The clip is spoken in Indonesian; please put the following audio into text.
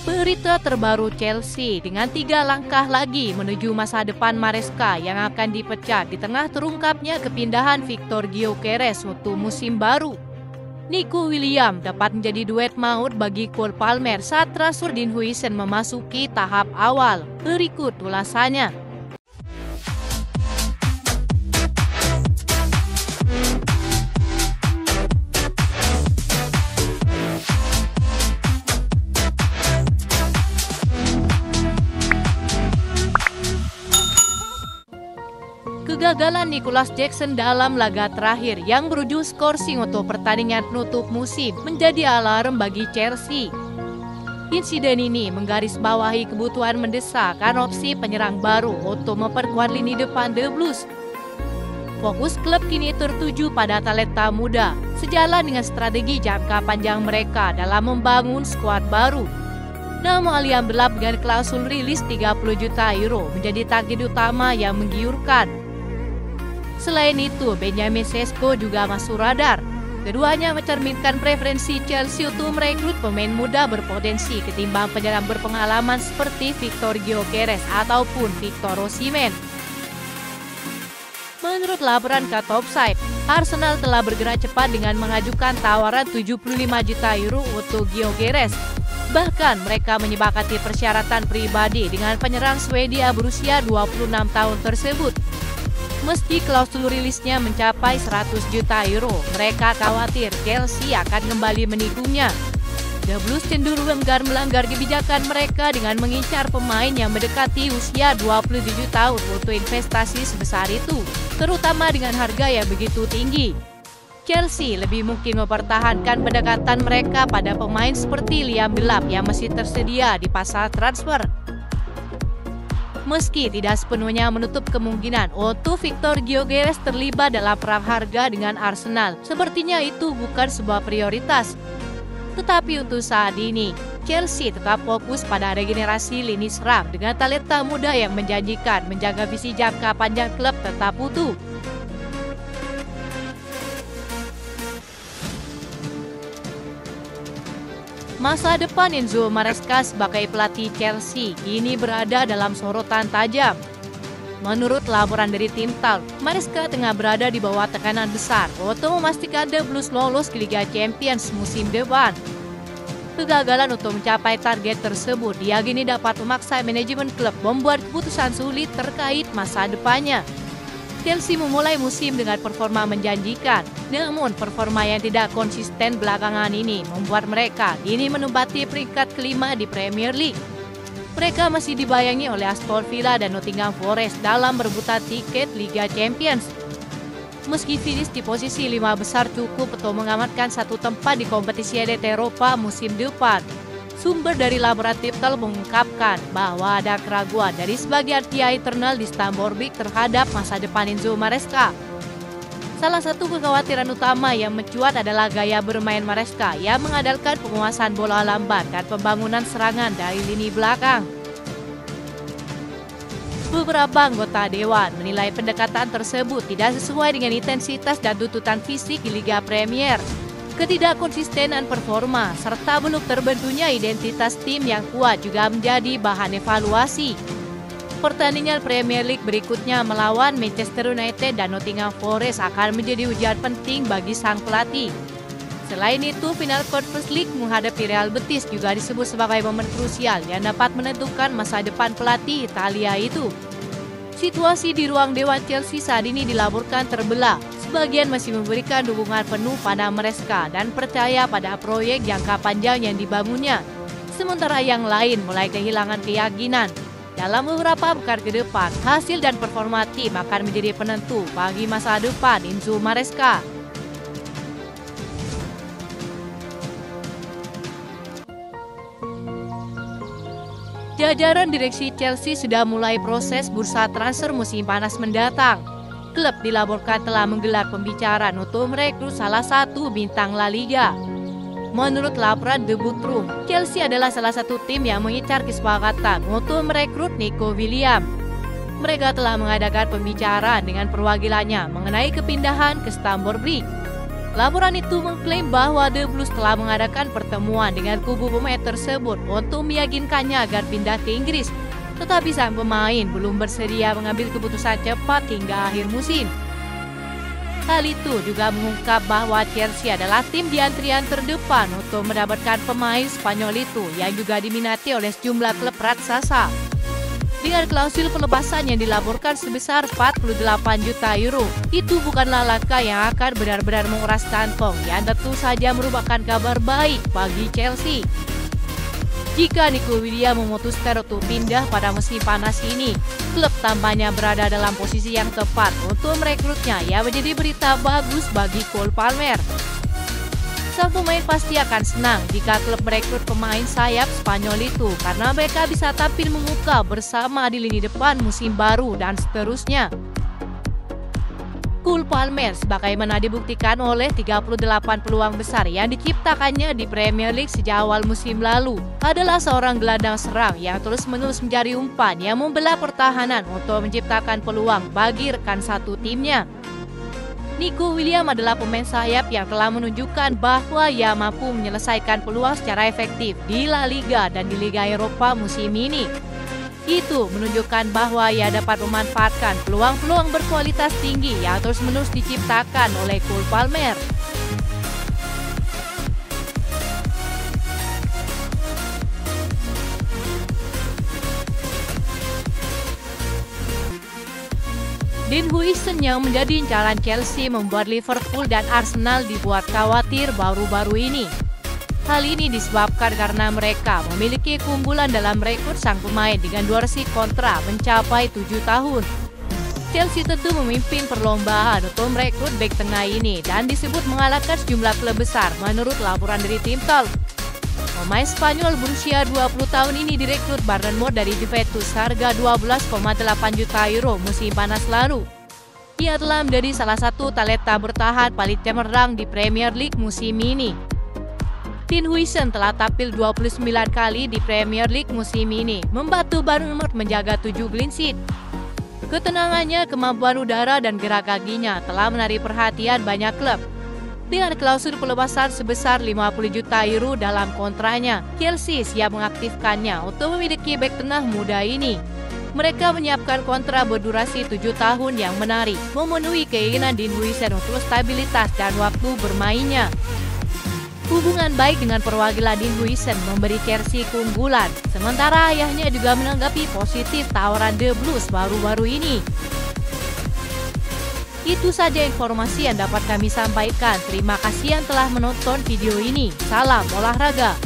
Berita terbaru Chelsea dengan 3 langkah lagi menuju masa depan Maresca yang akan dipecat di tengah terungkapnya kepindahan Victor Gyökeres untuk musim baru. Nico Williams dapat menjadi duet maut bagi Cole Palmer saat transfer Dinhuisen memasuki tahap awal. Berikut ulasannya. Kegagalan Nicholas Jackson dalam laga terakhir yang berujung skorsing untuk pertandingan penutup musim menjadi alarm bagi Chelsea. Insiden ini menggarisbawahi kebutuhan mendesak opsi penyerang baru untuk memperkuat lini depan The Blues. Fokus klub kini tertuju pada talenta muda, sejalan dengan strategi jangka panjang mereka dalam membangun skuad baru. Nama Liam Delap dengan klausul rilis 30 juta euro menjadi target utama yang menggiurkan. Selain itu, Benjamin Sesko juga masuk radar. Keduanya mencerminkan preferensi Chelsea untuk merekrut pemain muda berpotensi ketimbang penyerang berpengalaman seperti Victor Gyökeres ataupun Victor Osimhen. Menurut laporan Cut Offside, Arsenal telah bergerak cepat dengan mengajukan tawaran 75 juta euro untuk Gyökeres. Bahkan mereka menyepakati persyaratan pribadi dengan penyerang Swedia berusia 26 tahun tersebut. Meski klausul rilisnya mencapai 100 juta euro, mereka khawatir Chelsea akan kembali menikungnya. The Blues cenderung enggan melanggar kebijakan mereka dengan mengincar pemain yang mendekati usia 27 tahun untuk investasi sebesar itu, terutama dengan harga yang begitu tinggi. Chelsea lebih mungkin mempertahankan pendekatan mereka pada pemain seperti Liam Delap yang masih tersedia di pasar transfer. Meski tidak sepenuhnya menutup kemungkinan untuk Victor Gyökeres terlibat dalam perang harga dengan Arsenal, sepertinya itu bukan sebuah prioritas. Tetapi untuk saat ini, Chelsea tetap fokus pada regenerasi lini serang dengan talenta muda yang menjanjikan menjaga visi jangka panjang klub tetap utuh. Masa depan Enzo Maresca sebagai pelatih Chelsea kini berada dalam sorotan tajam. Menurut laporan dari tim Talk, Maresca tengah berada di bawah tekanan besar untuk memastikan The Blues lolos ke Liga Champions musim depan. Kegagalan untuk mencapai target tersebut diyakini dapat memaksa manajemen klub membuat keputusan sulit terkait masa depannya. Chelsea memulai musim dengan performa menjanjikan, namun performa yang tidak konsisten belakangan ini membuat mereka kini menempati peringkat kelima di Premier League. Mereka masih dibayangi oleh Aston Villa dan Nottingham Forest dalam berebutan tiket Liga Champions. Meski finish di posisi 5 besar cukup untuk mengamankan satu tempat di kompetisi Elite Eropa musim depan. Sumber dari laporan Tiptel mengungkapkan bahwa ada keraguan dari sebagian pihak internal di Stamford Bridge terhadap masa depan Enzo Maresca. Salah satu kekhawatiran utama yang mencuat adalah gaya bermain Maresca yang mengandalkan penguasaan bola lambat dan pembangunan serangan dari lini belakang. Beberapa anggota dewan menilai pendekatan tersebut tidak sesuai dengan intensitas dan tuntutan fisik di Liga Premier. Ketidakkonsistenan performa serta belum terbentuknya identitas tim yang kuat juga menjadi bahan evaluasi. Pertandingan Premier League berikutnya melawan Manchester United dan Nottingham Forest akan menjadi ujian penting bagi sang pelatih. Selain itu, final Conference League menghadapi Real Betis juga disebut sebagai momen krusial yang dapat menentukan masa depan pelatih Italia itu. Situasi di ruang dewan Chelsea saat ini dilaporkan terbelah. Sebagian masih memberikan dukungan penuh pada Maresca dan percaya pada proyek jangka panjang yang dibangunnya. Sementara yang lain mulai kehilangan keyakinan. Dalam beberapa pekan ke depan, hasil dan performa tim akan menjadi penentu bagi masa depan Enzo Maresca. Jajaran direksi Chelsea sudah mulai proses bursa transfer musim panas mendatang. Klub dilaporkan telah menggelar pembicaraan untuk merekrut salah satu bintang La Liga. Menurut laporan The Boardroom, Chelsea adalah salah satu tim yang mengincar kesepakatan untuk merekrut Nico Williams. Mereka telah mengadakan pembicaraan dengan perwakilannya mengenai kepindahan ke Stamford Bridge. Laporan itu mengklaim bahwa The Blues telah mengadakan pertemuan dengan kubu pemain tersebut untuk meyakinkannya agar pindah ke Inggris. Tetapi sang pemain belum bersedia mengambil keputusan cepat hingga akhir musim. Hal itu juga mengungkap bahwa Chelsea adalah tim di antrian terdepan untuk mendapatkan pemain Spanyol itu yang juga diminati oleh sejumlah klub raksasa. Dengan klausul pelepasan yang dilaporkan sebesar 48 juta euro, itu bukanlah langkah yang akan benar-benar menguras kantong yang tentu saja merupakan kabar baik bagi Chelsea. Jika Nico Williams memutuskan untuk pindah pada musim panas ini, klub tampaknya berada dalam posisi yang tepat untuk merekrutnya yang menjadi berita bagus bagi Cole Palmer. Sang pemain pasti akan senang jika klub merekrut pemain sayap Spanyol itu karena mereka bisa tampil memukau bersama di lini depan musim baru dan seterusnya. Cole Palmer sebagaimana dibuktikan oleh 38 peluang besar yang diciptakannya di Premier League sejak awal musim lalu adalah seorang gelandang serang yang terus-menerus menjadi umpan yang membelah pertahanan untuk menciptakan peluang bagi rekan satu timnya. Nico Williams adalah pemain sayap yang telah menunjukkan bahwa ia mampu menyelesaikan peluang secara efektif di La Liga dan di Liga Eropa musim ini. Itu menunjukkan bahwa ia dapat memanfaatkan peluang-peluang berkualitas tinggi yang terus-menerus diciptakan oleh Cole Palmer. Dean Huijsen yang menjadi incaran Chelsea membuat Liverpool dan Arsenal dibuat khawatir baru-baru ini. Hal ini disebabkan karena mereka memiliki keunggulan dalam rekrut sang pemain dengan durasi kontrak mencapai 7 tahun. Chelsea tentu memimpin perlombaan untuk merekrut bek tengah ini dan disebut mengalahkan sejumlah klub besar menurut laporan dari tim Talk. Pemain Spanyol berusia 20 tahun ini direkrut Bournemouth dari Juventus harga 12,8 juta euro musim panas lalu. Ia telah menjadi salah satu talenta bertahan paling cemerlang di Premier League musim ini. Dean Huijsen telah tampil 29 kali di Premier League musim ini, membantu Bournemouth menjaga 7 clean sheet. Ketenangannya, kemampuan udara, dan gerak kakinya telah menarik perhatian banyak klub. Dengan klausul pelepasan sebesar 50 juta euro dalam kontraknya, Chelsea siap mengaktifkannya untuk memiliki bek tengah muda ini. Mereka menyiapkan kontrak berdurasi 7 tahun yang menarik, memenuhi keinginan Dean Huijsen untuk stabilitas dan waktu bermainnya. Hubungan baik dengan perwakilan Dean Huijsen memberi Chelsea keunggulan, sementara ayahnya juga menanggapi positif tawaran The Blues baru-baru ini. Itu saja informasi yang dapat kami sampaikan. Terima kasih yang telah menonton video ini. Salam olahraga.